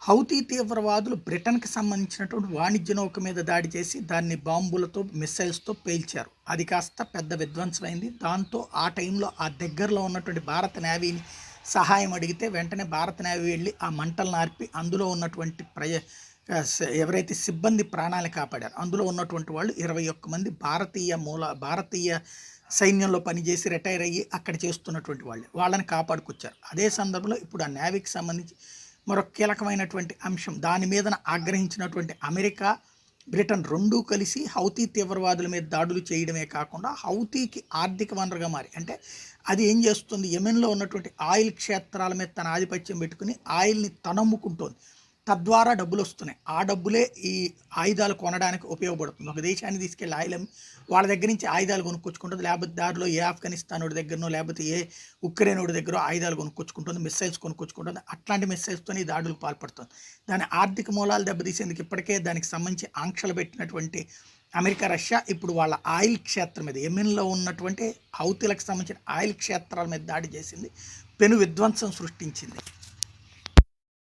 Houthi తీవ్రవాదులు బ్రిటన్‌కి సంబంధించినటువంటి వాణిజ్య నౌక మీద దాడి చేసి దాన్ని బాంబులతో, మిస్సైల్స్‌తో పేల్చారు. అది కాస్త పెద్ద విధ్వంసమైంది. దాంతో ఆ టైంలో ఆ దగ్గరలో ఉన్నటువంటి భారత నేవీని సహాయం అడిగితే వెంటనే భారత నేవీ వెళ్ళి ఆ మంటలను ఆర్పి అందులో ఉన్నటువంటి ఎవరైతే సిబ్బంది ప్రాణాలు కాపాడారో అందులో ఉన్నటువంటి వాళ్ళు 21 మంది భారతీయ సైన్యంలో పనిచేసి రిటైర్ అయ్యి అక్కడ చేస్తున్నటువంటి వాళ్ళే. వాళ్ళని కాపాడుకొచ్చారు. అదే సందర్భంలో ఇప్పుడు ఆ నేవీకి సంబంధించి మరొక కీలకమైనటువంటి అంశం దాని మీదన ఆగ్రహించినటువంటి అమెరికా, బ్రిటన్ రెండూ కలిసి హౌతీ తీవ్రవాదుల మీద దాడులు చేయడమే కాకుండా హౌతీకి ఆర్థిక వనరుగా మారి అంటే అది ఏం చేస్తుంది, యెమెన్లో ఉన్నటువంటి ఆయిల్ క్షేత్రాల మీద తన ఆధిపత్యం పెట్టుకుని ఆయిల్ని తనమ్ముకుంటోంది. తద్వారా డబ్బులు వస్తున్నాయి. ఆ డబ్బులే ఈ ఆయుధాలు కొనడానికి ఉపయోగపడుతుంది. ఒక దేశాన్ని తీసుకెళ్ళి ఆయిల్ అమ్మి వాళ్ళ దగ్గర నుంచి ఆయుధాలు కొనుక్కొచ్చుకుంటుంది. లేకపోతే దారిలో ఏ ఆఫ్ఘనిస్తాన్ వాడి దగ్గరనో లేకపోతే ఏ ఉక్రెయిన్ వాడి దగ్గర ఆయుధాలు కొనుక్కొచ్చుకుంటుంది, మిస్సైల్స్ కొనుక్కొచ్చుకుంటుంది. అట్లాంటి మిస్సైల్స్తో ఈ దాడులకు పాల్పడుతుంది. దాని ఆర్థిక మూలాలు దెబ్బతీసేందుకు ఇప్పటికే దానికి సంబంధించి ఆంక్షలు పెట్టినటువంటి అమెరికా, రష్యా ఇప్పుడు వాళ్ళ ఆయిల్ క్షేత్రం మీద యెమెన్లో ఉన్నటువంటి హౌతీలకు సంబంధించిన ఆయిల్ క్షేత్రాల మీద దాడి చేసింది. పెను విధ్వంసం సృష్టించింది.